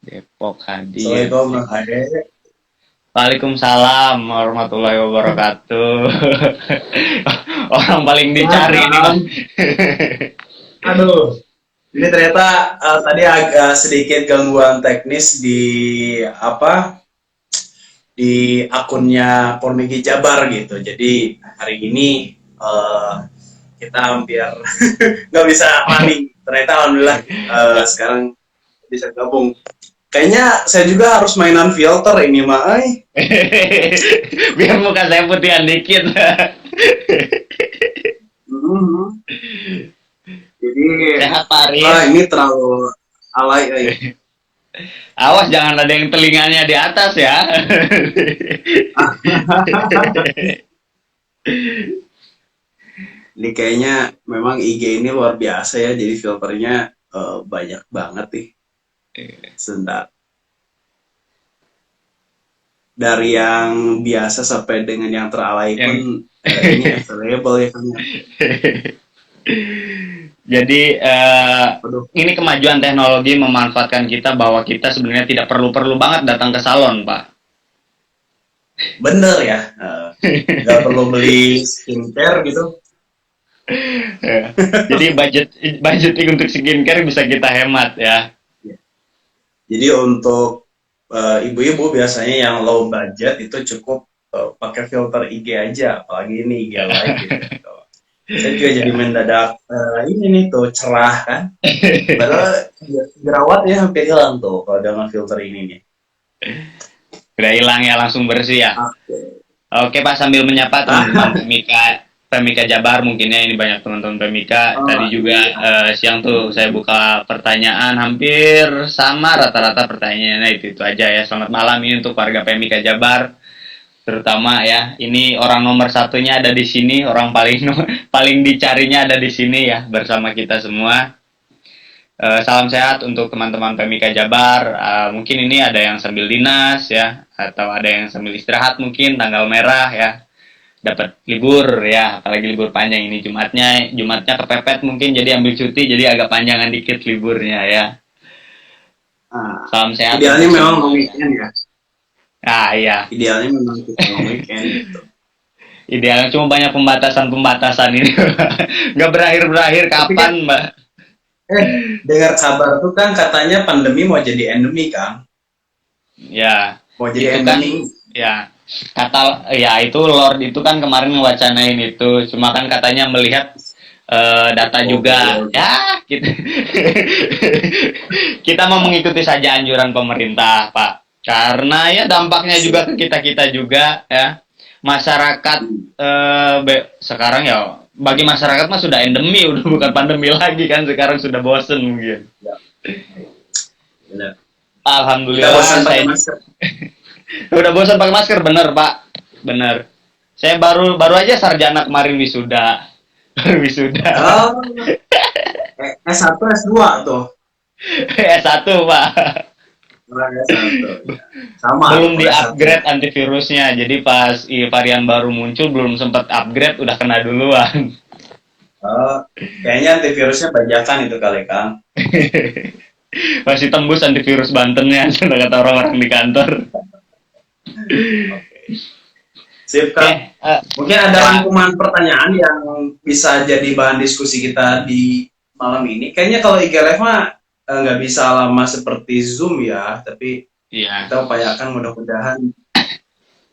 Depok hadir. Assalamualaikum Bang Ade. Waalaikumsalam warahmatullahi wabarakatuh. Orang paling Ya dicari ini mah. kan, aduh. Ini ternyata tadi agak sedikit gangguan teknis di apa di akunnya Pormigi Jabar gitu. Jadi hari ini kita hampir nggak bisa running. Ternyata alhamdulillah sekarang bisa gabung. Kayaknya saya juga harus mainan filter ini mah. Biar muka saya putihan dikit. Mhm. Jadi Sehat Pak Aris. ini terlalu alay. Awas jangan ada yang telinganya di atas ya. Ini kayaknya memang IG ini luar biasa ya, jadi filternya banyak banget nih. Sebentar. Dari yang biasa sampai dengan yang teralay Yang pun ini available ya kan ya. jadi Waduh, ini kemajuan teknologi memanfaatkan kita bahwa kita sebenarnya tidak perlu-perlu banget datang ke salon, Pak. bener ya. Nggak perlu beli skincare gitu. Ya. Jadi budgeting untuk skincare bisa kita hemat ya. Jadi untuk ibu-ibu biasanya yang low budget itu cukup pakai filter IG aja, apalagi ini IG Live gitu. Saya juga jadi Ya. mendadak ini nih tuh cerah kan. Padahal jerawatnya hampir hilang tuh kalau dengan filter ini nih. Udah hilang ya langsung bersih ya. Oke. Oke Pak, sambil menyapa teman-teman Ah, Pemika Jabar, mungkinnya ini banyak teman-teman Pemika. Tadi oh juga iya. siang tuh saya buka pertanyaan hampir sama rata-rata pertanyaannya itu aja ya. Selamat malam ini untuk warga Pemika Jabar, terutama ya. Ini orang nomor satunya ada di sini, orang paling paling dicarinya ada di sini ya bersama kita semua. Salam sehat untuk teman-teman Pemika Jabar. Mungkin ini ada yang sambil dinas ya, atau ada yang sambil istirahat mungkin tanggal merah ya, dapat libur ya, apalagi libur panjang ini Jumatnya kepepet mungkin jadi ambil cuti jadi agak panjangan dikit liburnya ya. Ah, Salam sehat idealnya untuk memang semua long ya. weekend ya. Ah iya, Idealnya memang kita long weekend gitu. idealnya cuma banyak pembatasan-pembatasan ini. Nggak berakhir-berakhir Tapi kan kapan, Mbak? dengar kabar tuh kan katanya pandemi mau jadi endemi kan. Ya, Mau itu jadi kan endemi. ya kata ya itu Lord itu kan kemarin ngewacanain itu, cuma kan katanya melihat data Oke, juga oke. ya kita kita mau mengikuti saja anjuran pemerintah Pak, karena ya dampaknya juga Sip. ke kita kita juga ya masyarakat. Hmm. Sekarang ya bagi masyarakat mah sudah endemi udah bukan pandemi lagi kan, sekarang sudah bosen mungkin. Ya, benar. Kita Alhamdulillah bosan pakai saya masker. udah bosan pakai masker, bener Pak, bener. Saya baru baru aja sarjana kemarin wisuda, baru wisuda. Oh, S1, S2 tuh. S1 Pak. Orang S1 ya. Sama Belum tuh di S1 ya. upgrade antivirusnya, jadi pas varian baru muncul belum sempat upgrade udah kena duluan. Oh, kayaknya antivirusnya bajakan itu kali Kang. Masih tembus antivirus Bantennya kata orang-orang di kantor. Oke. Sip Oke, Kang. Mungkin ada Pak. rangkuman pertanyaan yang bisa jadi bahan diskusi kita di malam ini. Kayaknya kalau IG Live mah nggak bisa lama seperti Zoom ya, tapi Iya. kita upayakan mudah-mudahan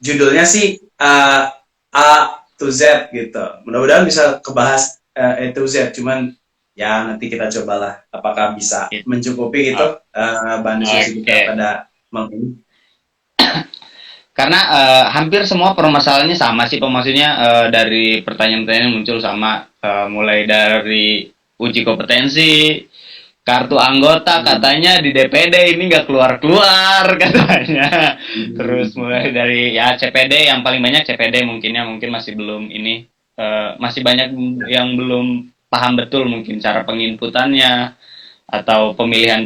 judulnya sih A to Z gitu. Mudah-mudahan bisa kebahas A to Z, cuman ya nanti kita cobalah apakah bisa mencukupi gitu bahan diskusi kita Oke. pada malam ini. Karena hampir semua permasalahannya sama sih, maksudnya dari pertanyaan-pertanyaan yang muncul sama, mulai dari uji kompetensi, kartu anggota Hmm. katanya di DPD ini nggak keluar-keluar katanya. Terus Hmm. mulai dari ya CPD yang paling banyak CPD mungkinnya mungkin masih belum ini, masih banyak Ya. yang belum paham betul mungkin cara penginputannya atau pemilihan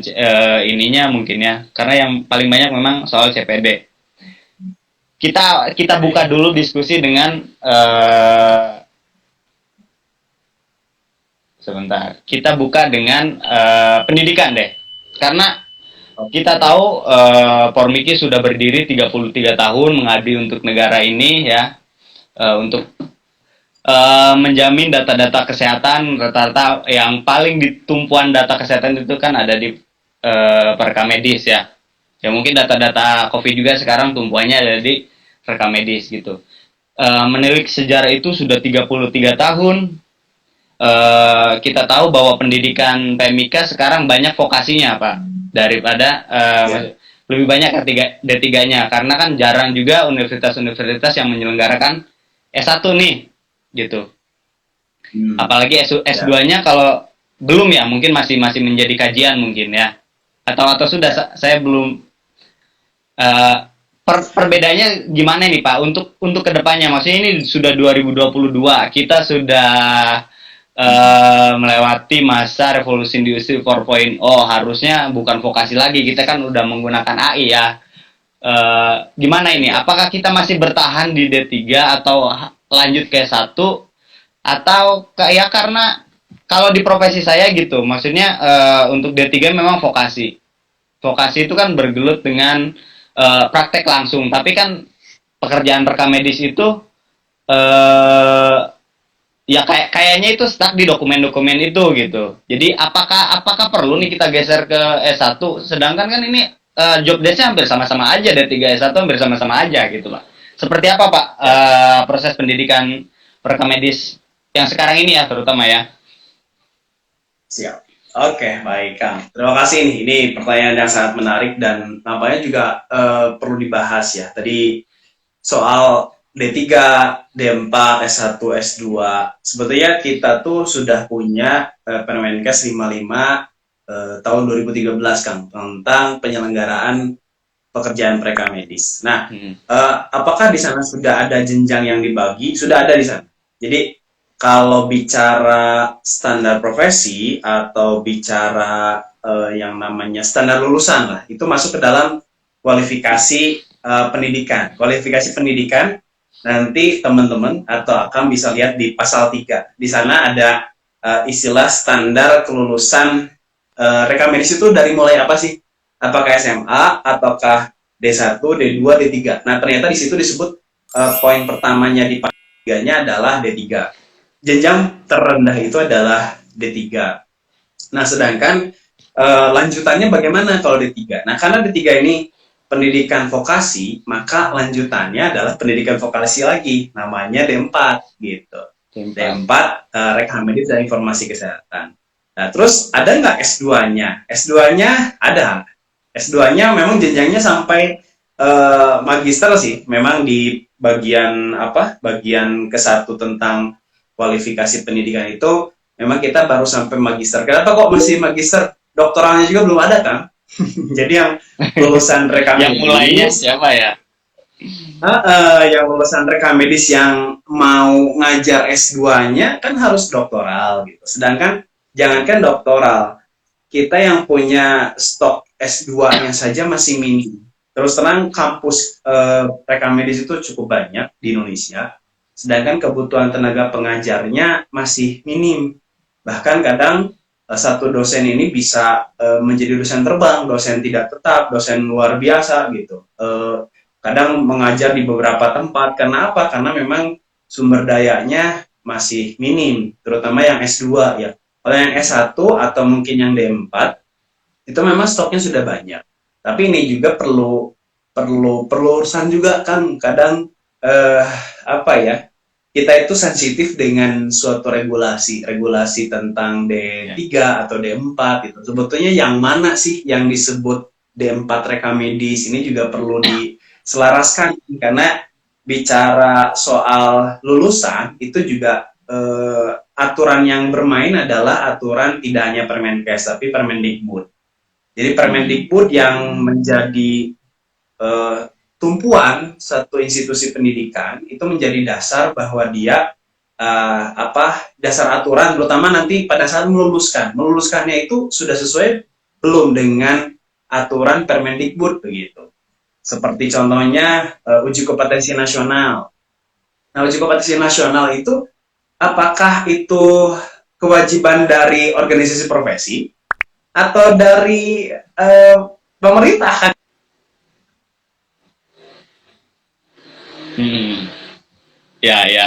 ininya mungkin ya. Karena yang paling banyak memang soal CPD. Kita buka dulu diskusi dengan sebentar. Kita buka dengan pendidikan deh. Karena kita tahu Pormiki sudah berdiri 33 tahun mengabdi untuk negara ini ya, untuk menjamin data-data kesehatan. Rata-rata yang paling ditumpuan data kesehatan itu kan ada di pereka medis ya. Ya mungkin data-data COVID juga sekarang tumpuannya ada di pereka medis gitu. Menilik sejarah itu sudah 33 tahun. Kita tahu bahwa pendidikan PMIK sekarang banyak vokasinya Pak, daripada lebih banyak D3-nya, karena kan jarang juga universitas-universitas yang menyelenggarakan S1 nih gitu. Apalagi S2-nya kalau belum ya, mungkin masih menjadi kajian mungkin ya. Atau sudah saya belum perbedaannya gimana nih Pak untuk kedepannya? Maksudnya ini sudah 2022, kita sudah melewati masa revolusi industri 4.0, harusnya bukan vokasi lagi, kita kan udah menggunakan AI ya. Gimana ini? Apakah kita masih bertahan di D3 atau lanjut ke S1, atau ya karena kalau di profesi saya gitu, maksudnya untuk D3 memang vokasi. Vokasi itu kan bergelut dengan praktek langsung, tapi kan pekerjaan rekam medis itu ya kayaknya itu stuck di dokumen-dokumen itu gitu. Jadi apakah perlu nih kita geser ke S1, sedangkan kan ini job desk-nya hampir sama-sama aja, D3 S1 hampir sama-sama aja gitu Pak. Seperti apa Pak proses pendidikan rekam medis yang sekarang ini ya, terutama ya? Siap. Oke, baik Kang. Terima kasih nih. Ini pertanyaan yang sangat menarik dan nampaknya juga perlu dibahas ya. Tadi soal D3, D4, S1, S2. Sebetulnya kita tuh sudah punya Permenkes 55 tahun 2013 Kang, tentang penyelenggaraan pekerjaan preka medis. Nah, apakah di sana sudah ada jenjang yang dibagi? Sudah ada di sana. Jadi kalau bicara standar profesi atau bicara yang namanya standar lulusan lah, itu masuk ke dalam kualifikasi pendidikan. Kualifikasi pendidikan nanti teman-teman atau akan bisa lihat di pasal 3. Di sana ada istilah standar kelulusan rekam medis itu dari mulai apa sih? Apakah SMA ataukah D1, D2, D3. Nah, ternyata di situ disebut poin pertamanya di pasal 3-nya adalah D3. Jenjang terendah itu adalah D3. Nah, sedangkan lanjutannya bagaimana kalau D3? Nah, karena D3 ini pendidikan vokasi, maka lanjutannya adalah pendidikan vokasi lagi, namanya D4 gitu. D4 rekam medis dan informasi kesehatan. Nah, terus ada nggak S2-nya? S2-nya ada. S2-nya memang jenjangnya sampai magister sih. Memang di bagian bagian ke-1 tentang kualifikasi pendidikan itu memang kita baru sampai magister. Kenapa kok masih magister? Doktoralnya juga belum ada kan? Jadi yang lulusan rekam yang mulainya siapa ya? Yang lulusan rekam medis yang mau ngajar S2-nya kan harus doktoral gitu. Sedangkan jangankan doktoral, kita yang punya stok S2-nya saja masih minim. Terus terang kampus rekam medis itu cukup banyak di Indonesia, sedangkan kebutuhan tenaga pengajarnya masih minim. Bahkan kadang satu dosen ini bisa menjadi dosen terbang, dosen tidak tetap, dosen luar biasa gitu. Kadang mengajar di beberapa tempat. Karena apa? Karena memang sumber dayanya masih minim, terutama yang S2 ya. Kalau yang S1 atau mungkin yang D4 itu memang stoknya sudah banyak. Tapi ini juga perlu urusan juga kan. Kadang kita itu sensitif dengan suatu regulasi tentang D3 atau D4 gitu. Sebetulnya yang mana sih yang disebut D4 rekam medis, ini juga perlu diselaraskan, karena bicara soal lulusan itu juga aturan yang bermain adalah aturan tidak hanya Permenkes tapi Permendikbud. Jadi Permendikbud yang menjadi tumpuan satu institusi pendidikan itu menjadi dasar bahwa dia dasar aturan, terutama nanti pada saat meluluskannya itu sudah sesuai belum dengan aturan Permendikbud begitu. Seperti contohnya uji kompetensi nasional. Nah, uji kompetensi nasional itu apakah itu kewajiban dari organisasi profesi atau dari pemerintah kan. Ya, ya.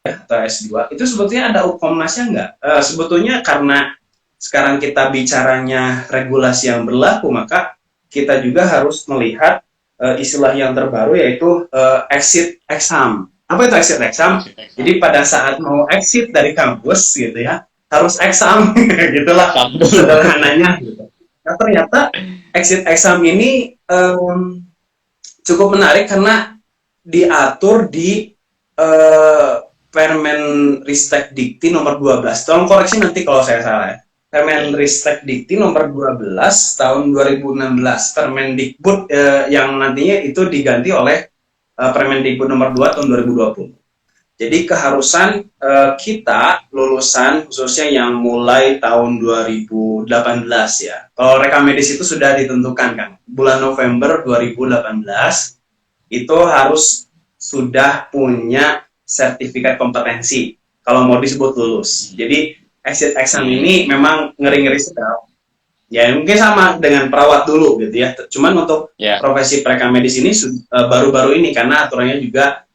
Atau S2 itu sebetulnya ada Ukomnasnya nggak? Sebetulnya karena sekarang kita bicaranya regulasi yang berlaku, maka kita juga harus melihat istilah yang terbaru yaitu exit exam. Apa itu exit exam? Jadi pada saat mau exit dari kampus gitu ya, harus exam gitulah sederhananya gitu. Nah, ternyata exit exam ini cukup menarik karena diatur di Permen Ristek Dikti nomor 12. Tolong koreksi nanti kalau saya salah ya. Permen Ristek Dikti nomor 12 tahun 2016. Permendikbud yang nantinya itu diganti oleh Permendikbud nomor 2 tahun 2020. Jadi keharusan kita lulusan khususnya yang mulai tahun 2018 ya. Kalau rekam medis itu sudah ditentukan kan. Bulan November 2018 itu harus sudah punya sertifikat kompetensi kalau mau disebut lulus. Jadi exit exam ini memang ngeri-ngeri sedap. Ya mungkin sama dengan perawat dulu gitu ya. Cuman untuk profesi rekam medis ini baru-baru ini karena aturannya juga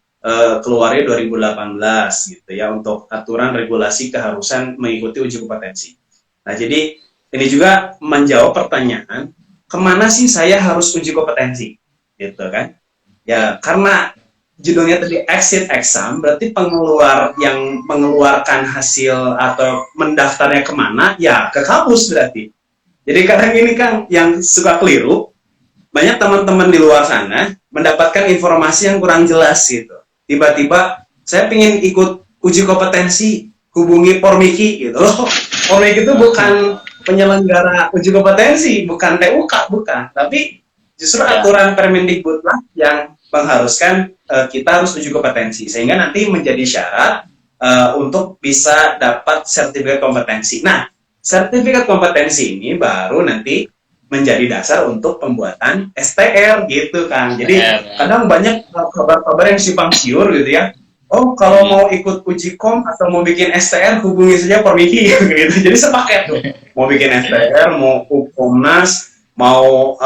keluarnya 2018 gitu ya untuk aturan regulasi keharusan mengikuti uji kompetensi. Nah jadi ini juga menjawab pertanyaan kemana sih saya harus uji kompetensi gitu kan? Ya karena judulnya tadi exit exam, berarti pengeluar yang mengeluarkan hasil atau mendaftarnya kemana, ya ke kampus berarti. Jadi kadang ini kan yang suka keliru, banyak teman-teman di luar sana mendapatkan informasi yang kurang jelas gitu. Tiba-tiba, saya pengen ikut uji kompetensi, hubungi Pormiki gitu loh. Pormiki itu bukan penyelenggara uji kompetensi, bukan TUK, bukan. Tapi justru aturan Permendikbud lah yang mengharuskan kita harus uji kompetensi sehingga nanti menjadi syarat untuk bisa dapat sertifikat kompetensi. Nah, sertifikat kompetensi ini baru nanti menjadi dasar untuk pembuatan STR gitu kan. Jadi kadang banyak kabar-kabar yang simpang siur gitu ya. Oh, kalau mau ikut uji kom atau mau bikin STR hubungi saja Pormiki gitu. Jadi sepaket tuh. Mau bikin STR, mau Ukomnas, mau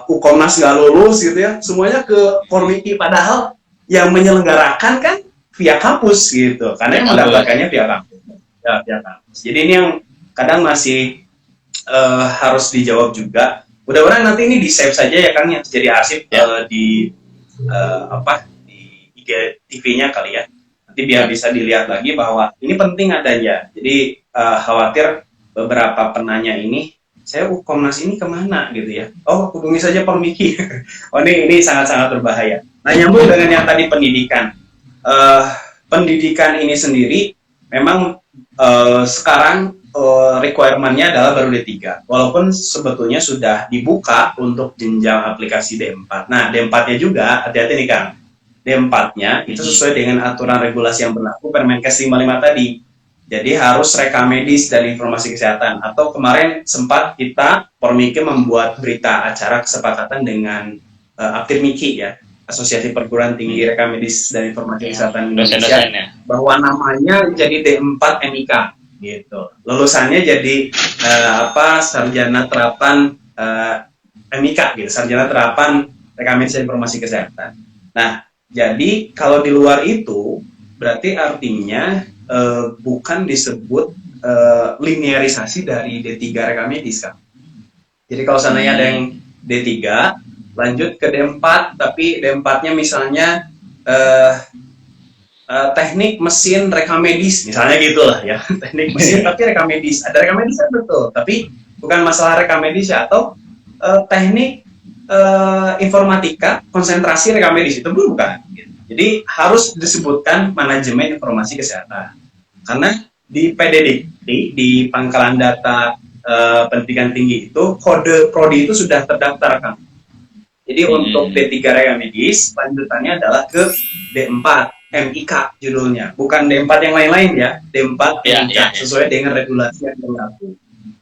Ukomnas nggak lulus gitu ya, semuanya ke Pormiki. Padahal yang menyelenggarakan kan via kampus gitu, karena yang mendapatkannya via kampus. Ya, via kampus. Jadi ini yang kadang masih harus dijawab juga. Mudah-mudahan nanti ini di save saja ya Kang, yang jadi arsip di IG TV-nya kali ya. Nanti biar bisa dilihat lagi bahwa ini penting adanya. Jadi khawatir beberapa penanya ini, saya Komnas ini kemana gitu ya? Oh, hubungi saja Pormiki. Oh ini sangat-sangat berbahaya. Nah nyambung dengan yang tadi pendidikan. Pendidikan ini sendiri memang sekarang requirement-nya adalah baru D3. Walaupun sebetulnya sudah dibuka untuk jenjang aplikasi D4. Nah D4-nya juga, hati-hati nih Kang. D4-nya itu sesuai dengan aturan regulasi yang berlaku Permenkes 55 tadi. Jadi harus rekam medis dan informasi kesehatan. Atau kemarin sempat kita Pormiki membuat berita acara kesepakatan dengan Aptirmiki ya, Asosiasi Perguruan Tinggi Rekam Medis dan Informasi Kesehatan Indonesia, bahwa namanya jadi D4 MIK gitu. Lulusannya jadi sarjana terapan MIK gitu, sarjana terapan rekam medis dan informasi kesehatan. Nah, jadi kalau di luar itu berarti artinya bukan disebut linearisasi dari D3 rekam medis kan. Jadi kalau seandainya ada yang D3 lanjut ke D4, tapi D4-nya misalnya teknik mesin rekam medis, misalnya gitulah ya. Teknik mesin tapi rekam medis. Ada rekam medis kan betul, tapi bukan masalah rekam medis ya, atau teknik informatika konsentrasi rekam medis itu bukan. Jadi harus disebutkan manajemen informasi kesehatan. Karena di PDDikti, di Pangkalan Data Pendidikan Tinggi itu kode prodi itu sudah terdaftar kan. Jadi untuk D3 rekam medis, lanjutannya adalah ke D4 MIK judulnya, bukan D4 yang lain-lain ya, D4 MIK sesuai dengan regulasi yang berlaku.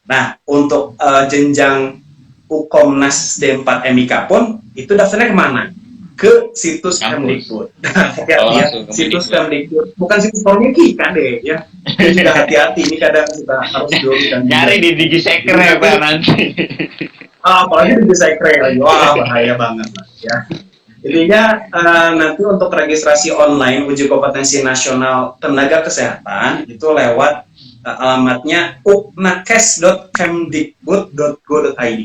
Nah, untuk jenjang Ukomnas D4 MIK pun itu daftarnya kemana? ke situs Kampus. Kemdikbud. Oh, Ya, langsung ke situs Mendikbud. Kemdikbud, bukan situs Formiki kan deh ya. Ini juga hati-hati, ini kadang kita harus dulu dan Nyari di Digisekre ya Pak nanti. apalagi di sekre lagi, wah bahaya banget lah ya. Intinya nanti untuk registrasi online uji kompetensi nasional tenaga kesehatan itu lewat alamatnya uknakes.kemdikbud.go.id.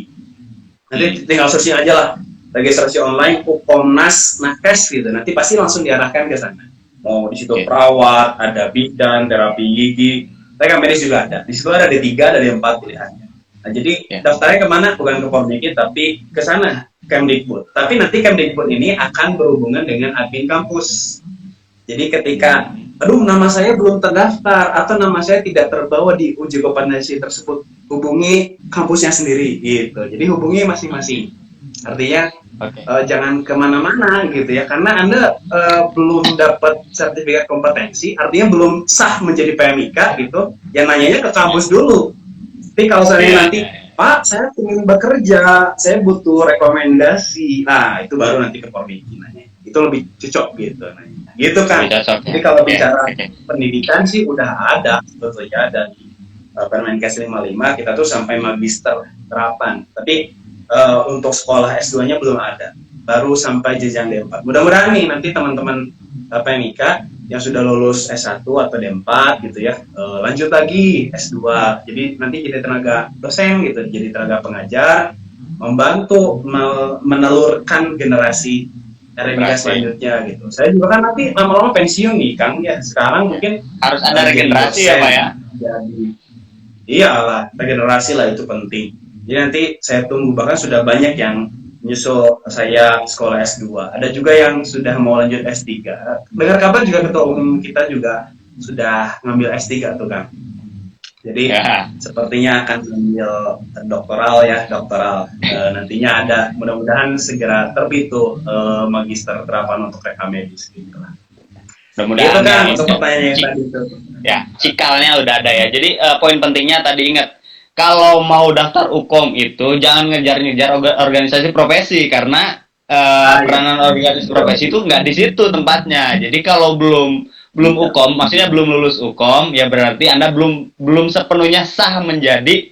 Nanti tinggal searching aja lah registrasi online Ukomnas Nakes gitu. Nanti pasti langsung diarahkan ke sana. Mau di situ perawat, ada bidan, terapi gigi, tenaga medis juga ada. Di situ ada D3, ada D4 pilihannya. Nah, jadi daftarnya kemana? Bukan ke Formiki, tapi ke sana, Kemdikbud. Tapi nanti Kemdikbud ini akan berhubungan dengan admin kampus. Jadi ketika, aduh nama saya belum terdaftar atau nama saya tidak terbawa di uji kompetensi tersebut, hubungi kampusnya sendiri gitu. Jadi hubungi masing-masing. Artinya jangan kemana-mana gitu ya, karena Anda belum dapat sertifikat kompetensi, artinya belum sah menjadi PMIK gitu. Ya nanyanya ke kampus dulu. Tapi kalau saya nanti, Pak, saya ingin bekerja, saya butuh rekomendasi. Nah, itu baru nanti ke Formiki nanya. Itu lebih cocok gitu. Gitu kan. Jadi kalau bicara pendidikan sih udah ada sebetulnya dari Permenkes 55 kita tuh sampai magister terapan. Tapi untuk sekolah S2-nya belum ada. Baru sampai jenjang D4. Mudah-mudahan nih nanti teman-teman PMIK yang sudah lulus S1 atau D4 gitu ya, lanjut lagi S2. Jadi nanti jadi tenaga dosen gitu, jadi tenaga pengajar, membantu menelurkan generasi RMIK selanjutnya gitu. Saya juga kan nanti lama-lama pensiun nih Kang ya. Sekarang mungkin harus ada regenerasi ya Pak ya. Jadi iyalah, regenerasi lah itu penting. Jadi nanti saya tunggu, bahkan sudah banyak yang menyusul saya sekolah S2. Ada juga yang sudah mau lanjut S3. Dengar kabar juga ketua umum kita juga sudah ngambil S3 tuh Kang. Jadi sepertinya akan mengambil doktoral. Nantinya ada, mudah-mudahan segera terbit tuh magister terapan untuk rekam medis gitu lah. Mudah-mudahan kan untuk pertanyaan yang tadi itu. Ya, cikalnya udah ada ya. Jadi poin pentingnya tadi ingat, kalau mau daftar Ukom itu jangan ngejar-ngejar organisasi profesi, karena peranan organisasi profesi itu nggak di situ tempatnya. Jadi kalau belum Ukom, maksudnya belum lulus Ukom, ya berarti Anda belum sepenuhnya sah menjadi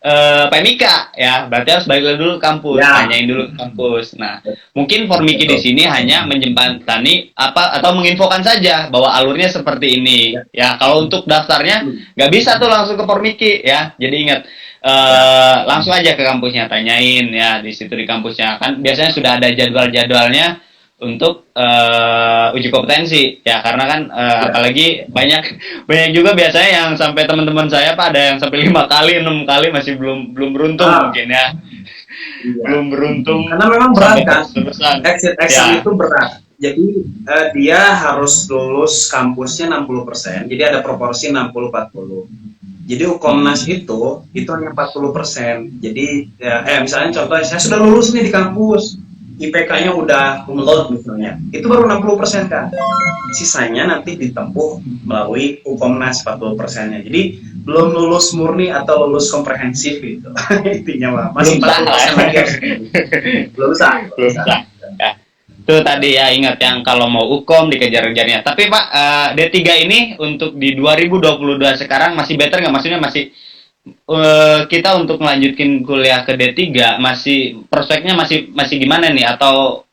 PMIK ya. Berarti harus balik dulu ke kampus, tanyain dulu ke kampus. Nah, mungkin Formiki di sini hanya menjembatani atau menginfokan saja bahwa alurnya seperti ini. Ya, kalau untuk daftarnya nggak bisa tuh langsung ke Formiki ya. Jadi ingat, langsung aja ke kampusnya, tanyain ya di situ di kampusnya. Kan biasanya sudah ada jadwal-jadwalnya untuk uji kompetensi ya, karena kan apalagi banyak juga biasanya yang sampai teman-teman saya Pak, ada yang sampai 5 kali 6 kali masih belum beruntung mungkin ya. Belum beruntung karena memang berat kan, exit exam itu berat. Jadi dia harus lulus kampusnya 60%, jadi ada proporsi 60-40. Jadi Ukomnas itu hanya 40%. Jadi misalnya contoh, saya sudah lulus nih di kampus, IPK-nya udah kumlot misalnya, itu baru 60% kan. Sisanya nanti ditempuh melalui Ukomnas 40%-nya. Jadi belum lulus murni atau lulus komprehensif gitu. Intinya mah masih 40% lagi. Belum sah. Ya. Itu tadi ya, ingat yang kalau mau Ukom dikejar-kejarnya. Tapi Pak, D3 ini untuk di 2022 sekarang masih better nggak? Maksudnya masih kita untuk melanjutkan kuliah ke D3 masih prospeknya masih gimana nih, atau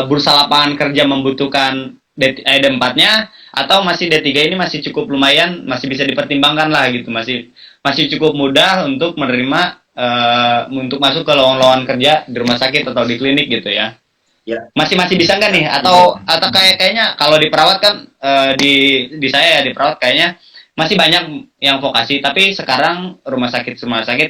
bursa lapangan kerja membutuhkan D4-nya, atau masih D3 ini masih cukup lumayan, masih bisa dipertimbangkan lah gitu, masih cukup mudah untuk menerima untuk masuk ke lowongan kerja di rumah sakit atau di klinik gitu ya. Masih bisa nggak nih, atau kayaknya kalau di perawat kan di saya ya, di perawat kayaknya masih banyak yang vokasi, tapi sekarang rumah sakit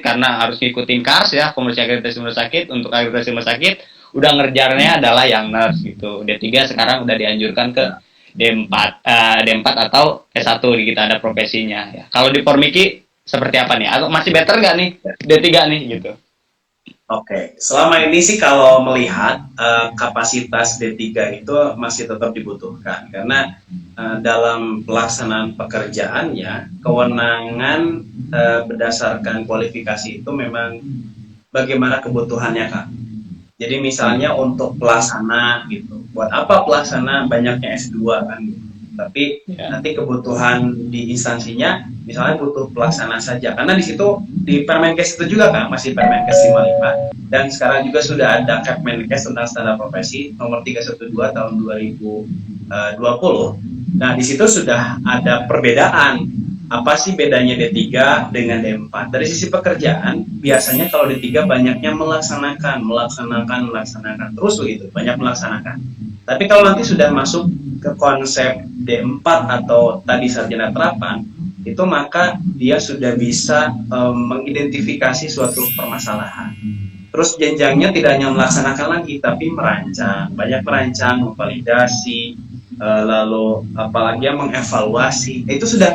karena harus ngikutin KARS ya, Komisi Akreditasi Rumah Sakit, untuk akreditasi rumah sakit udah ngerjarnya adalah yang nurse gitu. D3 sekarang udah dianjurkan ke D4 atau S1 kita ada profesinya ya. Kalau di Formiki seperti apa nih? Atau masih better nggak nih D3 nih gitu? Oke, selama ini sih kalau melihat kapasitas D3 itu masih tetap dibutuhkan, karena dalam pelaksanaan pekerjaannya kewenangan berdasarkan kualifikasi itu memang bagaimana kebutuhannya Kak. Jadi misalnya untuk pelaksana gitu. Buat apa pelaksana banyaknya S2 kan gitu. Tapi nanti kebutuhan di instansinya misalnya butuh pelaksana saja. Karena di situ di Permenkes itu juga kan masih Permenkes 55 dan sekarang juga sudah ada Kepmenkes tentang standar profesi nomor 312 tahun 2020. Nah, di situ sudah ada perbedaan. Apa sih bedanya D3 dengan D4? Dari sisi pekerjaan, biasanya kalau D3 banyaknya melaksanakan terus begitu, banyak melaksanakan. Tapi kalau nanti sudah masuk ke konsep D4 atau tadi sarjana terapan, itu maka dia sudah bisa mengidentifikasi suatu permasalahan. Terus jenjangnya tidak hanya melaksanakan lagi, tapi merancang, banyak merancang, memvalidasi, lalu apalagi yang mengevaluasi, itu sudah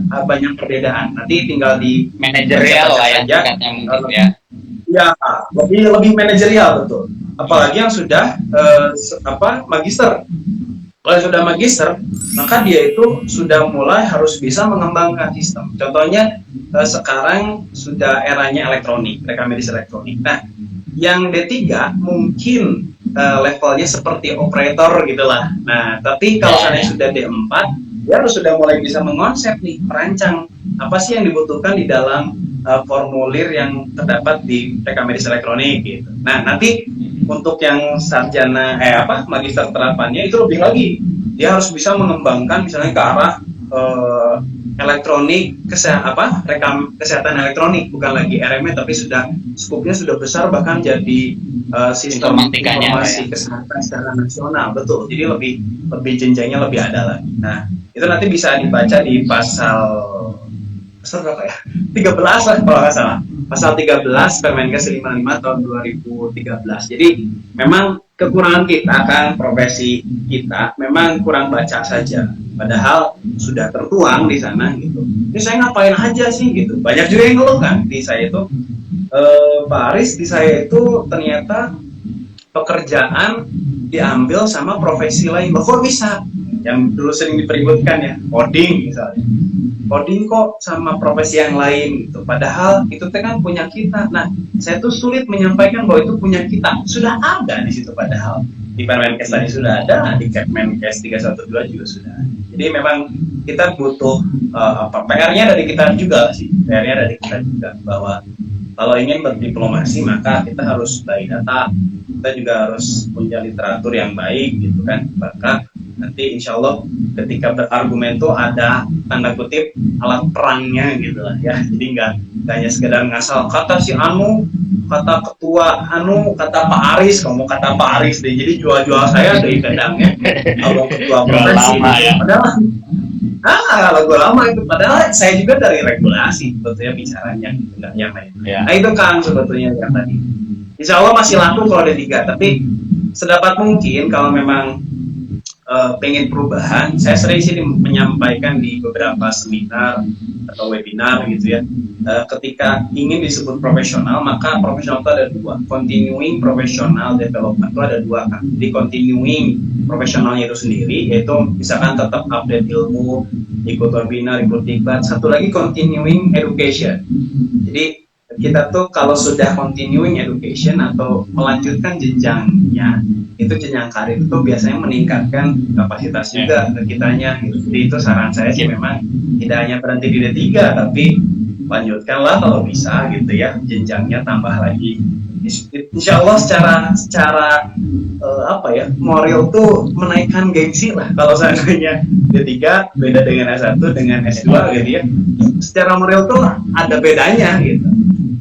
banyak perbedaan. Nanti tinggal di manajerial lah ya, tingkatnya mungkin ya. Ya, lebih manajerial betul. Apalagi yang sudah magister. Kalau sudah magister, maka dia itu sudah mulai harus bisa mengembangkan sistem. Contohnya sekarang sudah eranya elektronik, rekam medis elektronik. Nah, yang D3 mungkin levelnya seperti operator gitulah. Nah, tapi kalau saya sudah D4, dia harus sudah mulai bisa mengonsep nih, merancang apa sih yang dibutuhkan di dalam formulir yang terdapat di rekam medis elektronik gitu. Nah, nanti untuk yang sarjana magister terapannya itu lebih lagi. Dia harus bisa mengembangkan misalnya ke arah elektronik rekam kesehatan elektronik, bukan lagi RME tapi sudah skupnya sudah besar, bahkan jadi sistem informasi kesehatan secara nasional. Betul. Jadi lebih jenjangnya lebih ada lagi. Nah, itu nanti bisa dibaca di pasal berapa ya? 13 lah kalau nggak salah. Pasal 13 Permenkes 55 tahun 2013. Jadi memang kekurangan kita kan, profesi kita memang kurang baca saja. Padahal sudah tertuang di sana gitu. Ini saya ngapain aja sih gitu. Banyak juga yang ngeluh kan di saya itu. Pak Aris, di saya itu ternyata pekerjaan diambil sama profesi lain. Kok bisa? Yang dulu sering dipeributkan ya, coding misalnya. Coding kok sama profesi yang lain gitu. Padahal itu kan punya kita. Nah, saya tuh sulit menyampaikan bahwa itu punya kita. Sudah ada di situ padahal. Di Permenkes tadi sudah ada, di Kepmenkes 312 juga sudah ada. Jadi memang kita butuh PR-nya dari kita juga sih. PR-nya dari kita juga bahwa kalau ingin berdiplomasi maka kita harus by data, kita juga harus punya literatur yang baik gitu kan. Maka nanti insya Allah ketika berargumen tuh ada tanda kutip alat perangnya gitu lah ya. Jadi nggak hanya sekedar ngasal kata si Anu, kata ketua Anu, kata Pak Aris, kamu kata Pak Aris deh. Jadi jual-jual saya dari kadangnya kalau ketua provinsi ya. Padahal lagu lama itu, padahal saya juga dari regulasi sebetulnya bicaranya gitu, nggak yang lain. Nah itu kan sebetulnya yang tadi. Insya Allah masih laku kalau ada 3, tapi sedapat mungkin kalau memang pengen perubahan, saya sering sih menyampaikan di beberapa seminar atau webinar gitu ya. Ketika ingin disebut profesional, maka profesional itu ada 2. Continuing professional development itu ada 2 kan. Jadi continuing profesionalnya itu sendiri, yaitu misalkan tetap update ilmu, ikut webinar, ikut diklat. Satu lagi continuing education. Jadi kita tuh kalau sudah continuing education atau melanjutkan jenjangnya, itu jenjang karir itu biasanya meningkatkan kapasitas juga ke kitanya. Jadi itu saran saya sih memang tidak hanya berhenti di D3, tapi lanjutkanlah kalau bisa gitu ya, jenjangnya tambah lagi. Insya Allah secara moral tuh menaikkan gengsi lah kalau seandainya D3 beda dengan S1 dengan S2 gitu ya. Secara moral tuh ada bedanya gitu.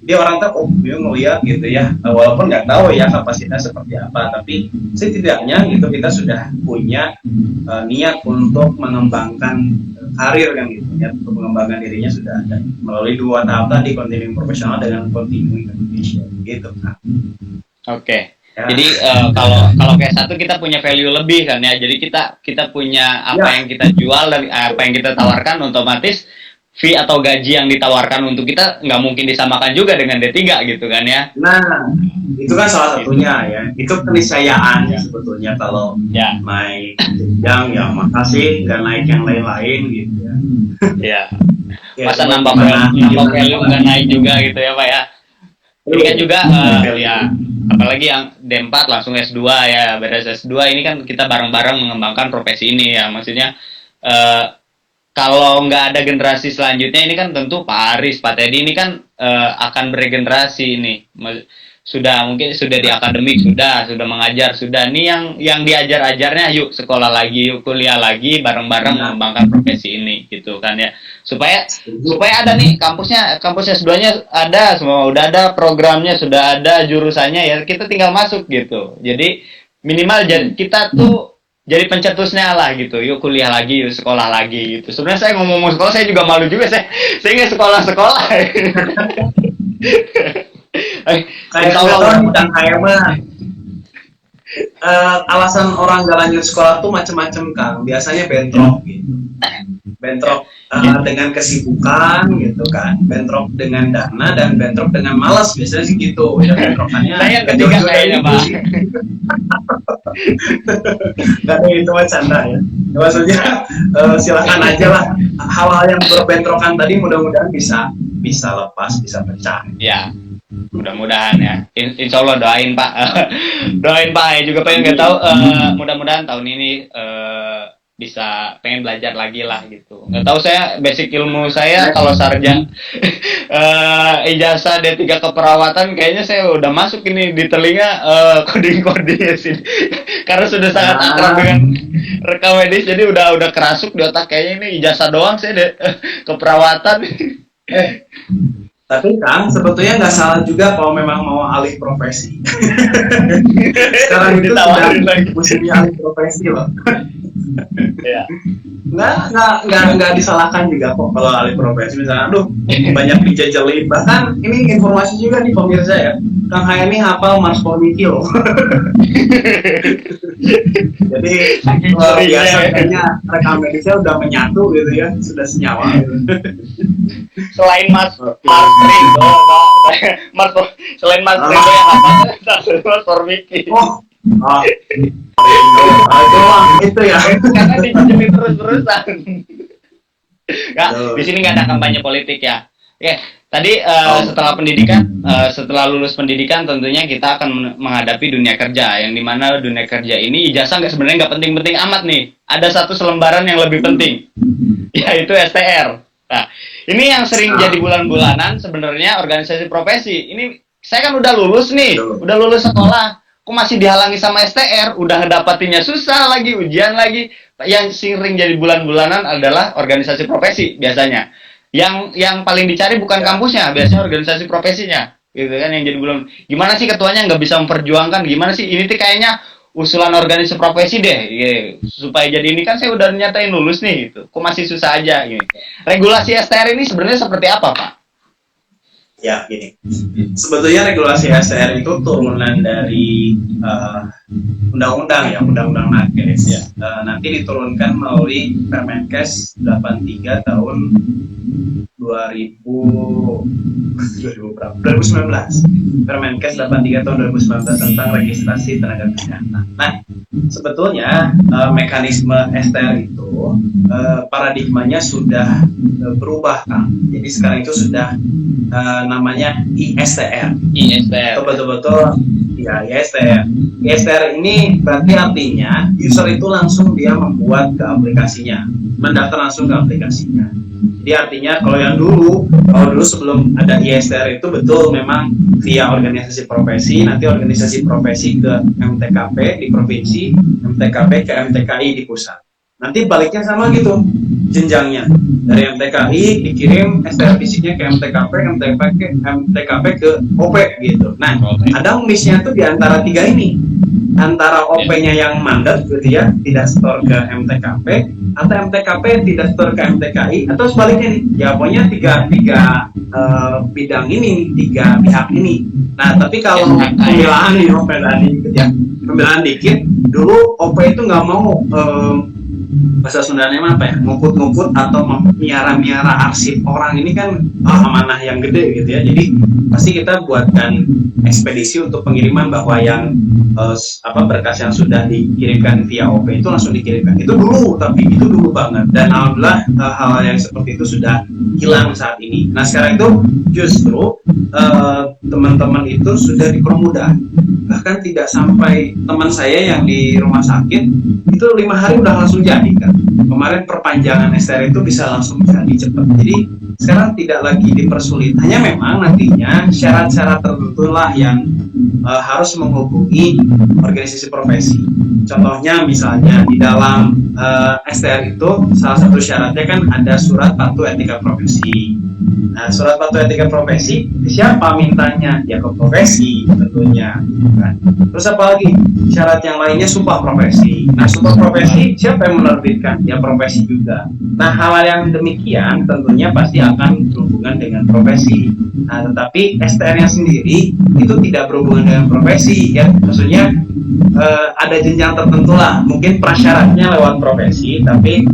Dia orang tuh dia ngeliat gitu ya, walaupun nggak tahu ya kapasitas seperti apa, tapi setidaknya gitu kita sudah punya niat untuk mengembangkan karir kan gitu ya, untuk mengembangkan dirinya sudah ada melalui 2 tahap tadi, continuing profesional dengan continuing education gitu kan. Oke. Ya. Jadi kalau kayak satu kita punya value lebih kan ya, jadi kita punya apa yang kita jual dan apa yang kita tawarkan, otomatis fee atau gaji yang ditawarkan untuk kita nggak mungkin disamakan juga dengan D3 gitu kan ya. Nah, itu kan salah satunya ya. Itu keniscayaan ya sebetulnya kalau naik jenjang ya makasih, nggak naik yang lain-lain gitu ya. Iya. Masa nambah value nggak naik juga gitu ya Pak ya. Ini kan juga apalagi yang D4 langsung S2 ya, beres S2 ini kan kita bareng-bareng mengembangkan profesi ini ya, maksudnya kalau nggak ada generasi selanjutnya ini kan tentu Pak Aris, Pak Teddy ini kan akan beregenerasi ini. Sudah mungkin sudah di akademik, sudah mengajar, sudah. Ini yang diajar-ajarnya yuk sekolah lagi, yuk kuliah lagi, bareng-bareng mengembangkan profesi ini gitu kan ya. Supaya ada nih kampus S2-nya ada, semua udah ada programnya, sudah ada jurusannya ya, kita tinggal masuk gitu. Jadi minimal kita tuh jadi pencetusnya lah gitu, yuk kuliah lagi, yuk sekolah lagi gitu. Sebenarnya saya ngomong sekolah saya juga malu juga, saya nggak sekolah. Kayak tahun dan kayak mah alasan orang gak lanjut sekolah tuh macam-macam Kang. Biasanya bentrok gitu. Bentrok dengan kesibukan gitu kan. Bentrok dengan dana dan bentrok dengan malas, biasanya sih gitu. Ya bentrokannya saya ketiga kayaknya Pak. Gak ada itu mah canda ya. Maksudnya silakan aja lah. Hal-hal yang berbentrokan tadi mudah-mudahan bisa lepas, bisa pecah. Ya. Mudah-mudahan ya. Insya Allah doain Pak. Doain Pak. Ya juga pengen nggak tahu. Mudah-mudahan tahun ini bisa pengen belajar lagi lah gitu. Nggak tahu saya basic ilmu saya kalau sarjana ijazah D3 keperawatan kayaknya saya udah masuk ini di telinga coding ya sih. Karena sudah sangat akrab dengan rekam medis jadi udah kerasuk di otak kayaknya ini ijazah doang saya keperawatan. Tapi Kang, sebetulnya nggak salah juga kalau memang mau alih profesi. Sekarang itu sudah musimnya alih profesi loh. Ya. Nggak disalahkan juga kok kalau alih profesi. Misalnya, aduh banyak dijajalin. Bahkan ini informasi juga nih pemirsa ya. Kang Hayam ini hafal Mars Formiki loh. Jadi biasa kayaknya rekam medisnya udah menyatu gitu ya, sudah senyawa. Gitu. Selain Mas Rindo, selain Mas Rindo yang apa? Mas Formiki. Itu ya. Karena dipinjemin terus-terusan. Nggak, di sini nggak ada kampanye politik ya. Oke, tadi setelah lulus pendidikan tentunya kita akan menghadapi dunia kerja, yang dimana dunia kerja ini ijazah sebenarnya nggak penting-penting amat nih. Ada satu selembaran yang lebih penting, yaitu STR. Nah, ini yang sering jadi bulan-bulanan sebenarnya organisasi profesi. Ini saya kan udah lulus nih, udah lulus sekolah, kok masih dihalangi sama STR, udah dapatinnya susah lagi, ujian lagi. Yang sering jadi bulan-bulanan adalah organisasi profesi biasanya. Yang paling dicari bukan kampusnya, biasanya organisasi profesinya, gitu kan yang jadi bulan. Gimana sih ketuanya nggak bisa memperjuangkan? Gimana sih ini tuh kayaknya usulan organisasi profesi deh, gitu. Supaya jadi ini kan saya udah nyatain lulus nih, gitu. Kok masih susah aja, gitu. Regulasi STR ini sebenarnya seperti apa, Pak? Ya, gini. Sebetulnya regulasi STR itu turunan dari undang-undang ya, undang-undang Nakes. Ya. Nanti diturunkan melalui Permenkes 83 tahun 2019. Permenkes 83 tahun 2019 tentang registrasi tenaga kesehatan. Nah, sebetulnya mekanisme STR itu paradigmanya sudah berubah, Kang. Jadi sekarang itu sudah namanya ISTR. ISTR. Betul-betul ya, ISTR. ISTR ini berarti artinya user itu langsung dia membuat ke aplikasinya, mendaftar langsung ke aplikasinya. Jadi artinya kalau dulu sebelum ada ISTR itu betul memang via organisasi profesi, nanti organisasi profesi ke MTKP di provinsi, MTKP ke MTKI di pusat. Nanti baliknya sama gitu jenjangnya, dari MTKI dikirim STR fisiknya ke MTKP, MTKP ke OP gitu. Nah, ada miss-nya tuh di antara tiga ini, antara OP-nya yang mandat gitu ya, tidak store ke MTKP, atau MTKP tidak store ke MTKI, atau sebaliknya nih, ya pokoknya tiga bidang ini, tiga pihak ini. Nah, tapi kalau pembelaan pembelaan dikit, dulu OP itu nggak mau bahasa Sundanya apa ya, nguput-nguput atau miara-miara arsip orang ini kan amanah yang gede gitu ya. Jadi pasti kita buatkan ekspedisi untuk pengiriman bahwa yang berkas yang sudah dikirimkan via OP itu langsung dikirimkan. Itu dulu, tapi itu dulu banget. Dan alhamdulillah hal yang seperti itu sudah hilang saat ini. Nah sekarang itu justru teman-teman itu sudah dipermudah. Bahkan tidak sampai teman saya yang di rumah sakit itu 5 hari udah langsung jadi kan. Kemarin perpanjangan STR itu bisa langsung jadi cepat. Jadi sekarang tidak lagi dipersulit. Hanya memang nantinya syarat-syarat tertentu lah yang harus menghubungi organisasi profesi. Contohnya misalnya di dalam STR itu salah satu syaratnya kan ada surat patuh etika profesi. Nah, surat patuh etika profesi siapa mintanya? Ya ke profesi tentunya. Kan? Terus apa lagi? Syarat yang lainnya sumpah profesi. Nah, sumpah profesi siapa yang menerbitkan? Ya profesi juga. Nah, hal yang demikian tentunya pasti akan berhubungan dengan profesi. Nah, tetapi STR-nya sendiri itu tidak berhubungan dengan profesi, ya. Maksudnya ada jenjang tertentu lah. Mungkin prasyaratnya lewat profesi, tapi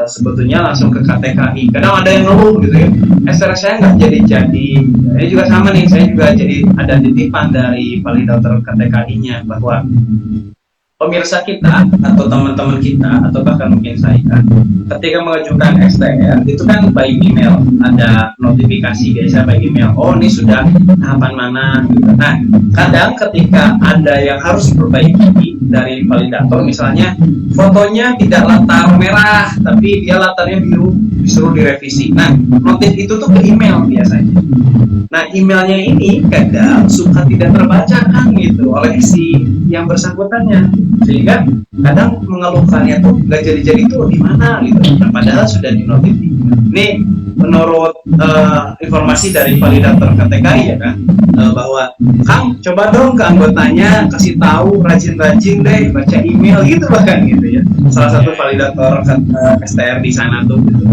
sebetulnya langsung ke KTKI. Kadang ada yang ngeluh gitu ya. STR saya nggak jadi. Ini juga sama nih. Saya juga jadi ada titipan dari validator KTKI-nya bahwa pemirsa kita atau teman-teman kita atau bahkan mungkin saya ketika mengajukan STR itu kan by email, ada notifikasi biasa by email, oh ini sudah tahapan mana gitu. Nah kadang ketika ada yang harus diperbaiki dari validator, misalnya fotonya tidak latar merah tapi dia latarnya biru, disuruh direvisi. Nah notif itu tuh ke email biasanya. Nah emailnya ini kadang suka tidak terbacakan gitu oleh si yang bersangkutannya, sehingga kadang mengeluhkannya tuh nggak jadi tuh di mana gitu. Nah, padahal sudah dinotifikasi. Ini menurut informasi dari validator KTKI ya kan, bahwa Kang coba dong ke anggotanya kasih tahu rajin-rajin deh baca email gitu bahkan gitu ya. Salah satu validator STR di sana tuh gitu.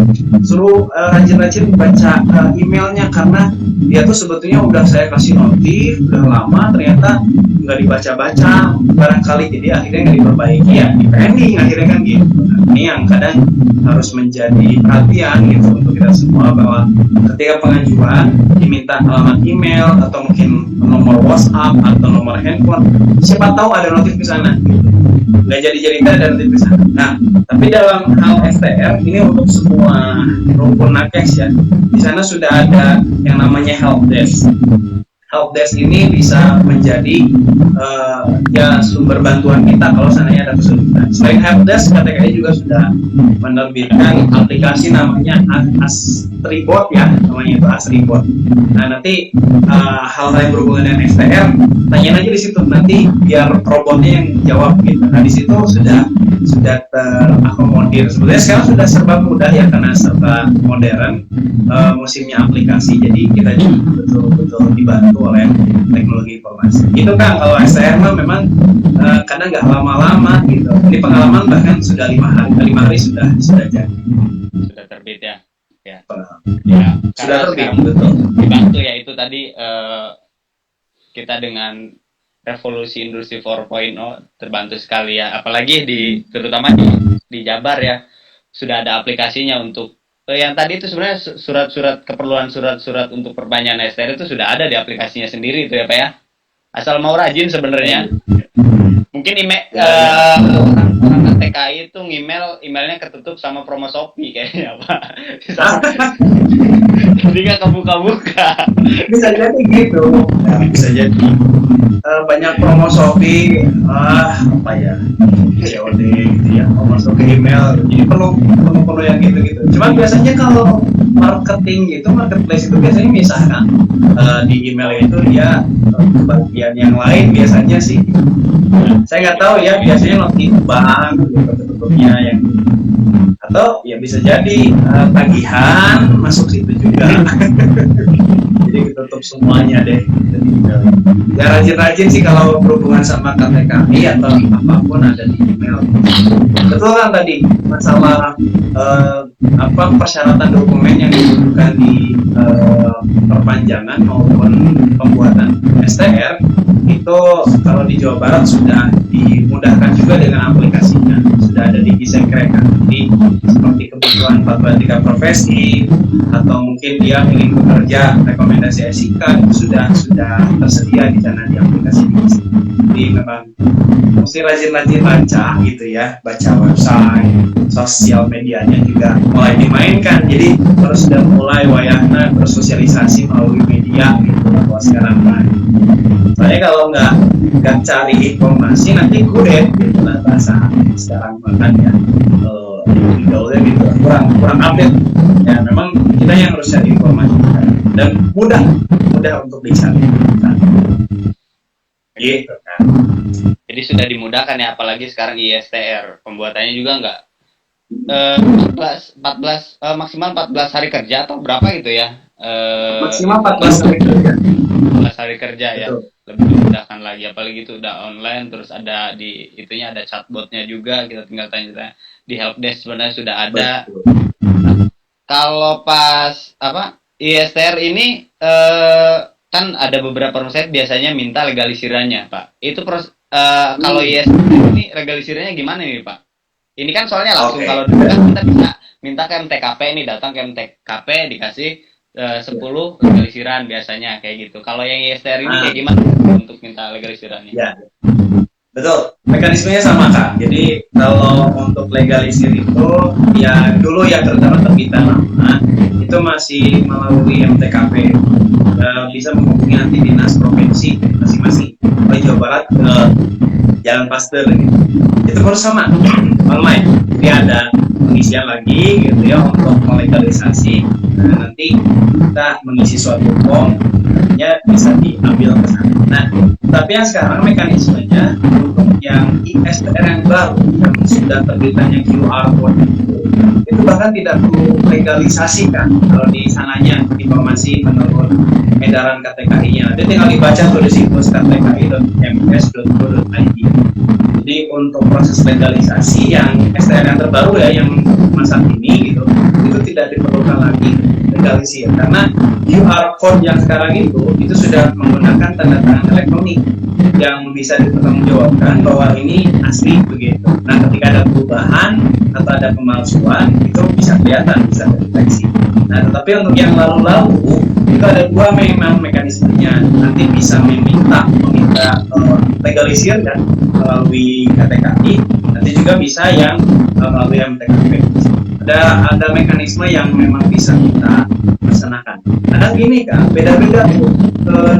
Suruh rajin-rajin baca emailnya karena dia tuh sebetulnya udah saya kasih notif udah lama ternyata nggak dibaca-baca barangkali, jadi akhirnya nggak diperbaiki ya di pending akhirnya kan gitu. Ini yang kadang harus menjadi perhatian gitu untuk kita semua, bahwa ketika pengajuan diminta alamat email atau mungkin nomor WhatsApp atau nomor handphone, siapa tahu ada notif di sana gitu. Nggak jadi ada notif di sana. Nah tapi dalam hal STR ini untuk semua rumpun nakes ya, di sana sudah ada yang namanya helpdesk. Helpdesk ini bisa menjadi ya sumber bantuan kita kalau seandainya ada kesulitan. Selain helpdesk, KTKI juga sudah menerbitkan aplikasi namanya Astribot ya, namanya itu Astribot. Nah nanti hal-hal yang berhubungan dengan STR, tanyain aja di situ, nanti biar robotnya yang jawab gitu. Nah di situ sudah terakomodir. Sebenarnya sekarang sudah serba mudah ya karena serba modern, musimnya aplikasi, jadi kita juga betul-betul dibantu oleh teknologi informasi. Itu kan kalau STR memang kadang nggak lama-lama gitu. Ini pengalaman bahkan sudah 5 hari sudah jadi. Sudah terbit ya. Ya. Sudah terbit betul. Dibantu ya itu tadi kita dengan revolusi industri 4.0 terbantu sekali ya. Apalagi terutama di Jabar ya. Sudah ada aplikasinya untuk yang tadi itu sebenarnya surat-surat keperluan surat-surat untuk perpanjangan STR itu sudah ada di aplikasinya sendiri itu ya Pak ya. Asal mau rajin sebenarnya. Mungkin email orang TKI itu emailnya ketutup sama promo Shopee kayaknya Pak. Jadi nggak kebuka-buka. Bisa jadi gitu. Nah, bisa jadi banyak promo Shopee apa ya COD gitu ya, masuk ke email, jadi perlu yang gitu. Cuman biasanya kalau marketing gitu, marketplace itu biasanya misalkan di email itu dia bagian yang lain biasanya sih. Saya nggak tahu ya, biasanya notif bank gitu tutupnya yang, atau ya bisa jadi tagihan masuk situ juga. Jadi ditutup semuanya deh. Ya rajin-rajin sih kalau berhubungan sama KTKI atau apapun ada di email. Betul kan tadi masalah persyaratan dokumen yang dibutuhkan di perpanjangan maupun pembuatan STR itu kalau di Jawa Barat sudah dimudahkan juga dengan aplikasinya, sudah ada di Gisekre kan. Jadi seperti kebutuhan 423 profesi atau mungkin dia ingin bekerja rekomendasi SIK itu sudah tersedia di sana di aplikasi ini. Jadi memang mesti rajin-rajin baca gitu ya, baca website, sosial medianya juga mulai dimainkan. Jadi harus sudah mulai wayahna bersosialisasi melalui media gitu kalau sekarang kan. Soalnya kalau nggak cari informasi nanti kudet gitu lah bahasa sekarang makan ya. Gaulnya gitu kurang update. Ya memang kita yang harus cari informasi dan mudah untuk dicari. Gitu kan. Jadi sudah dimudahkan ya, apalagi sekarang ISTR pembuatannya juga nggak 14 maksimal 14 hari kerja atau berapa gitu ya? Maksimal 14 hari kerja. 14 hari kerja. Betul. Ya. Lebih dimudahkan lagi, apalagi itu udah online, terus ada di itunya ada chatbotnya juga, kita tinggal tanya di helpdesk sebenarnya sudah ada. Kalau pas ISTR ini kan ada beberapa rumah biasanya minta legalisirannya, Pak. Itu kalau ISTR ini legalisirannya gimana nih, Pak? Ini kan soalnya langsung kalau kita bisa minta ke MTKP nih, datang ke MTKP dikasih 10 legalisiran biasanya kayak gitu. Kalau yang ISTR ini kayak gimana untuk minta legalisirannya? Ya, betul. Mekanismenya sama Kak. Jadi kalau untuk legalisir itu ya dulu ya terutama terbitan lama itu masih melalui MTKP. Bisa menghubungi nanti dinas provinsi masing-masing. Kalau Jawa Barat ke Jalan Pasteur gitu. Itu harus sama online. Jadi ada pengisian lagi gitu ya untuk melegalisasi. Nah, nanti kita mengisi suatu form ya bisa diambil ke sana. Nah, tapi yang sekarang mekanismenya untuk yang ISTR yang baru yang sudah terbitnya QR code itu bahkan tidak perlu legalisasi kan kalau di sananya informasi menurut edaran KTKI-nya. Nanti tinggal dibaca tuh di situs ktki.ms.go.id. Jadi untuk proses legalisasi yang STR yang terbaru ya yang masa ini gitu itu tidak diperlukan lagi legalisir karena QR code yang sekarang itu sudah menggunakan tanda tangan elektronik yang bisa dipertanggungjawabkan bahwa ini asli begitu. Nah, ketika ada perubahan atau ada pemalsuan itu bisa kelihatan, bisa terdeteksi. Nah, tetapi untuk yang lalu-lalu itu ada dua memang mekanismenya. Nanti bisa meminta legalisir kan melalui KTKI, nanti juga bisa yang melalui MTKP. Ada mekanisme yang memang bisa kita laksanakan. Kadang gini kan, beda-beda tuh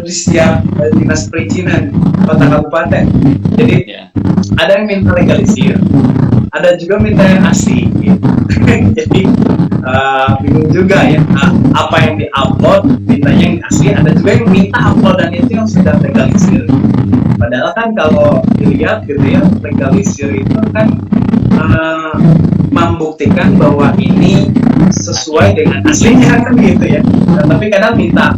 di setiap dinas perizinan kota kabupaten. Jadi ada yang minta legalisir, ada juga minta yang asli. Gitu. Jadi bingung juga ya, apa yang diupload mintanya yang asli, ada juga yang minta upload dan itu yang sudah legalisir. Padahal kan kalau dilihat gitu ya, legalisir itu kan membuktikan bahwa ini sesuai dengan aslinya kan gitu ya. Nah, tapi kadang minta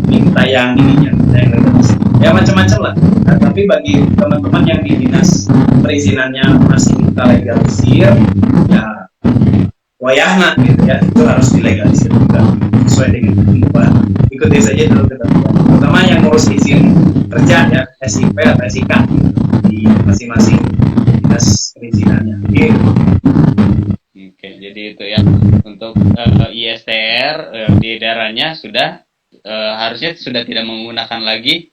yang ininya, yang legalisir. Ya macam-macam lah. Nah, tapi bagi teman-teman yang di dinas perizinannya masih minta legalisir, ya wayahna gitu ya, itu harus dilegalisir juga sesuai dengan ketentuan. Ikuti saja dulu ketentuan. Terutama yang ngurus izin kerja ya, SIP atau SIK gitu, di masing-masing dinas perizinannya. Oke, jadi itu ya untuk ISTR di daerahnya sudah harusnya sudah tidak menggunakan lagi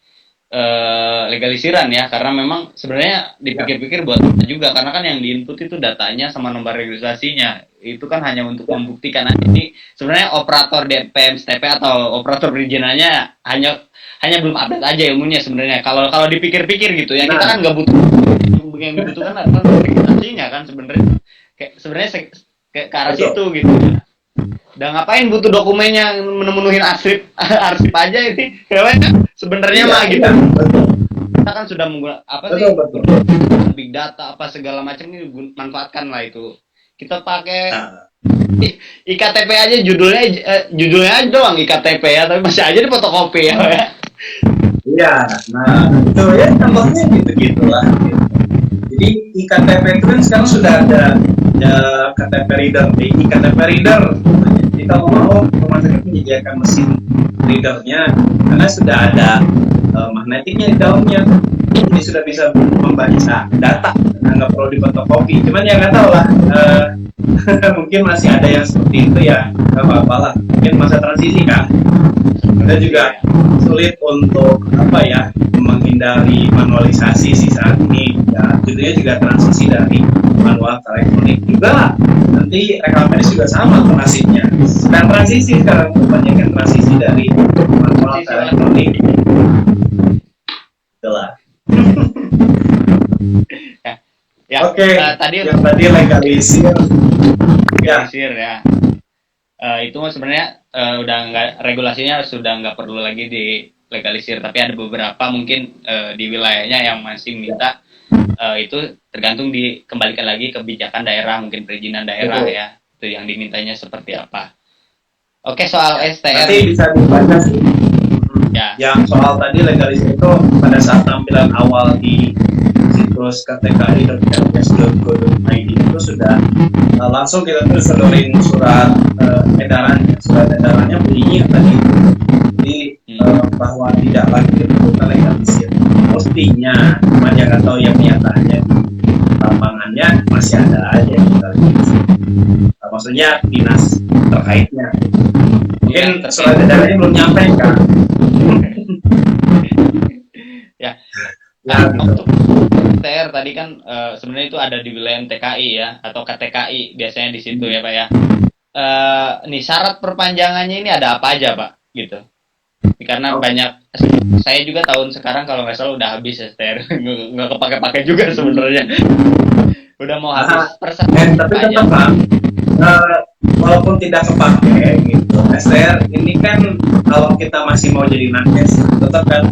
legalisiran ya, karena memang sebenarnya dipikir-pikir buat kita juga, karena kan yang diinput itu datanya sama nomor registrasinya itu kan hanya untuk membuktikan aja. Jadi sebenarnya operator DPM-STP atau operator perizinannya hanya belum update aja ilmunya sebenarnya. Kalau dipikir-pikir gitu ya, kita kan nggak butuh, yang dibutuhkan adalah registrasinya kan sebenarnya. Sebenarnya ke arah situ gitu. Udah ngapain butuh dokumennya memenuhi arsip aja ini? Sebenarnya mah gitu. Kita kan sudah menggunakan big data apa segala macam ini manfaatkan lah itu. Kita pakai IKTP aja judulnya aja doang IKTP ya, tapi masih aja di fotokopi ya. Iya, nah itu ya contohnya gitu-gitulah. Jadi IKTP itu kan sekarang sudah ada KTP reader, IKTP reader. Jadi kalau mau rumah sakit menyediakan mesin readernya, karena sudah ada magnetiknya di dalamnya, jadi sudah bisa membaca data, nggak perlu difotokopi. Cuman ya nggak tahu lah, mungkin masih ada yang seperti itu ya, nggak apa-apa lah, mungkin masa transisi kan. Dan juga sulit untuk apa ya, menghindari manualisasi sih saat ini ya, judulnya juga transisi dari manual ke elektronik juga. Nanti rekam medis juga sama tuh nasibnya, sedang transisi sekarang, kebanyakan transisi dari manual ke elektronik itulah. Ya, Oke, tadi yang tadi legalisir ya. legalisir ya. Itu mah sebenarnya udah nggak, regulasinya sudah nggak perlu lagi dilegalisir, tapi ada beberapa mungkin di wilayahnya yang masih minta, itu tergantung dikembalikan lagi kebijakan daerah, mungkin perizinan daerah. Betul. Ya, itu yang dimintanya seperti apa. Oke, soal STR Nanti bisa dibaca sih. ya. Yang soal tadi legalisir itu pada saat tampilan awal di situs ktki.lps.go.id itu sudah langsung kita tuh sedorin surat edarannya bunyinya tadi, jadi bahwa tidak lagi diperlukan legalisir mestinya. Cuma jangan tahu yang nyatanya di lapangannya masih ada aja yang legalisir. Maksudnya dinas terkaitnya mungkin surat edarannya belum nyampe kan. Ya. Nah, gitu. Untuk STR tadi kan sebenarnya itu ada di wilayah TKI ya, atau KTKI biasanya di situ ya Pak ya. Nih syarat perpanjangannya ini ada apa aja Pak gitu? Karena banyak, saya juga tahun sekarang kalau nggak salah udah habis STR, nggak kepake-pakai juga sebenarnya. Udah mau habis tapi tetap kan, walaupun tidak kepake gitu, STR ini kan kalau kita masih mau jadi nakes tetap kan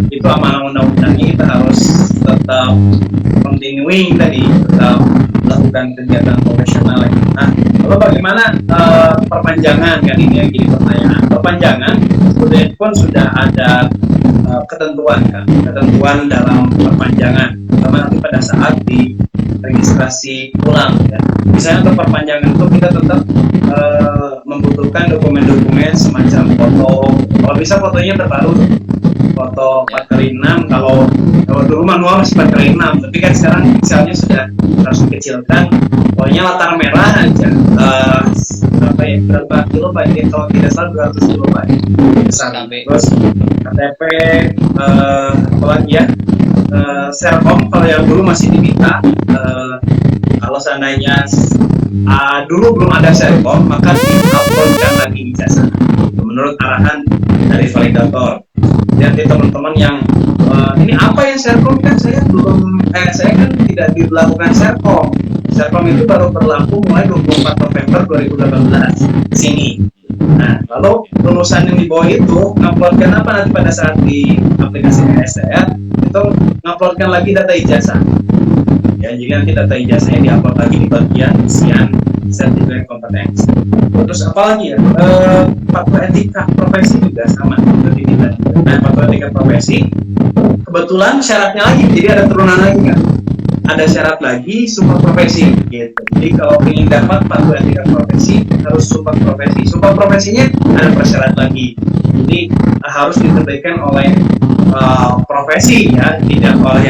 itu amanah undang-undangnya, kita harus tetap continuing tadi, tetap melakukan kegiatan profesional. Nah, lalu bagaimana perpanjangan kan, ini yang jadi pertanyaan. Perpanjangan sebetulnya pun sudah ada ketentuan kan, ketentuan dalam perpanjangan, terutama nanti pada saat di registrasi ulang ya. Misalnya untuk perpanjangan itu kita tetap membutuhkan dokumen-dokumen semacam foto, kalau bisa fotonya terbaru, foto 4x6, kalau dulu manual masih 4x6, tapi kan sekarang pixelnya sudah harus dikecilkan, pokoknya latar merah aja, berapa kilobyte, kalau tidak salah 200 kilobyte besar. Terus KTP, apalagi ya, Serkom kalau yang dulu masih diminta. Kalau seandainya dulu belum ada Serkom, maka di-uploadkan lagi ijazah menurut arahan dari validator. Jadi teman-teman yang ini apa yang Serkom, kan saya kan tidak diberlakukan Serkom. Serkom itu baru berlaku mulai 24 November 2018 sini. Nah, lalu lulusan yang di bawah itu nguploadkan apa nanti pada saat di aplikasi STR itu, nguploadkan lagi data ijazah. Ya, jadi nanti data ijazahnya diupload lagi di bagian isian sertifikat kompetensi. Terus apa lagi ya? Patuh etika profesi juga sama seperti kita. Nah, patuh etika profesi kebetulan syaratnya lagi, jadi ada turunan lagi kan? Ada syarat lagi, sumpah profesi gitu. Jadi kalau ingin dapat patuh etika profesi harus sumpah profesi. Sumpah profesinya ada persyarat lagi. Jadi harus diterbitkan oleh profesi ya, tidak oleh